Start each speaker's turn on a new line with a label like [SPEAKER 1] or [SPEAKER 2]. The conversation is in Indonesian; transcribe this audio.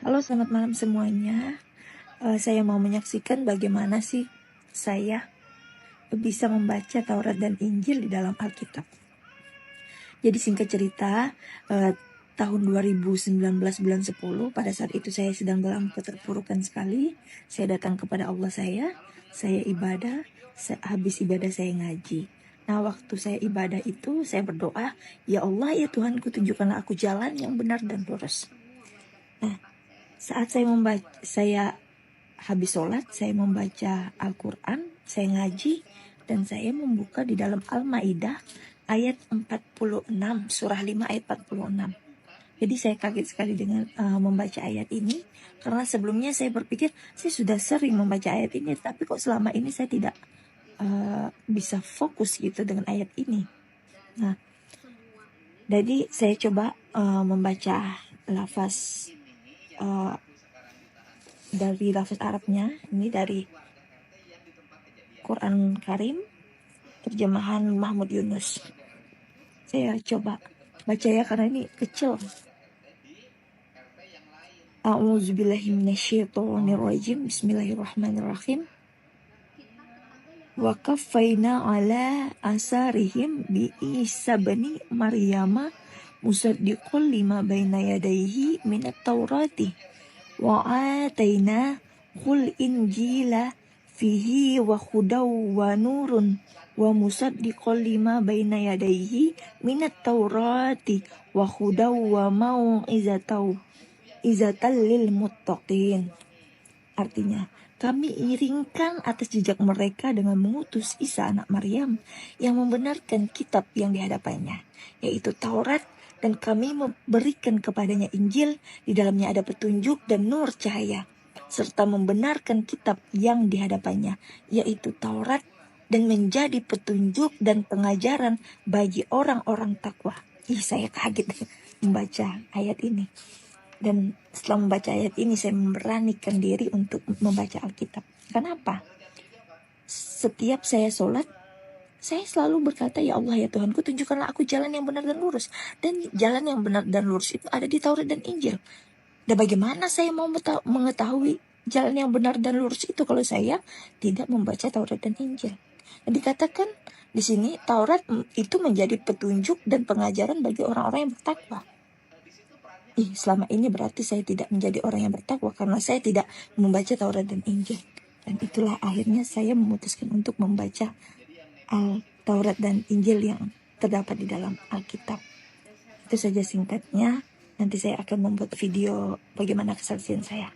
[SPEAKER 1] Halo, selamat malam semuanya. Saya mau menyaksikan bagaimana sih saya bisa membaca Taurat dan Injil di dalam Alkitab. Jadi singkat cerita, tahun 2019 bulan 10, pada saat itu saya sedang dalam keterpurukan sekali. Saya datang kepada Allah saya ibadah, habis ibadah saya ngaji. Nah, waktu saya ibadah itu, saya berdoa, "Ya Allah, ya Tuhanku, tunjukkanlah aku jalan yang benar dan lurus." Nah, saat saya habis sholat, saya membaca Al-Quran, saya ngaji, dan saya membuka di dalam Al-Maidah ayat 46, surah 5 ayat 46. Jadi saya kaget sekali dengan membaca ayat ini, karena sebelumnya saya berpikir saya sudah sering membaca ayat ini, tapi kok selama ini saya tidak bisa fokus gitu dengan ayat ini. Nah, jadi saya coba membaca lafaz dari lafaz Arabnya, ini dari Quran Karim, terjemahan Mahmud Yunus. Saya coba baca ya, karena ini kecil. A'udzubillahiminasyaitonirrajim. Bismillahirrahmanirrahim. Wa kaffayna ala asarihim bi Isa bani Maryama musaddiqan lima baina yadayhi minat taurati wa ataina khul injila fihi wa hudaw wa nurun wa musaddiqan lima baina yadayhi minat taurati wa hudaw wa mau'izatal lil muttaqin. Artinya, kami iringkan atas jejak mereka dengan mengutus Isa anak Maryam yang membenarkan kitab yang dihadapannya, yaitu Taurat, dan kami memberikan kepadanya Injil, di dalamnya ada petunjuk dan nur cahaya, serta membenarkan kitab yang dihadapannya, yaitu Taurat, dan menjadi petunjuk dan pengajaran bagi orang-orang takwa. Saya kaget membaca ayat ini. Dan setelah membaca ayat ini, saya memberanikan diri untuk membaca Alkitab. Kenapa? Setiap saya sholat, saya selalu berkata, "Ya Allah, ya Tuhanku, tunjukkanlah aku jalan yang benar dan lurus." Dan jalan yang benar dan lurus itu ada di Taurat dan Injil. Dan bagaimana saya mau mengetahui jalan yang benar dan lurus itu kalau saya tidak membaca Taurat dan Injil? Dan dikatakan di sini Taurat itu menjadi petunjuk dan pengajaran bagi orang-orang yang bertakwa. Selama ini berarti saya tidak menjadi orang yang bertakwa karena saya tidak membaca Taurat dan Injil. Dan itulah akhirnya saya memutuskan untuk membaca Taurat dan Injil yang terdapat di dalam Alkitab. Itu saja singkatnya. Nanti saya akan membuat video bagaimana kesaksian saya.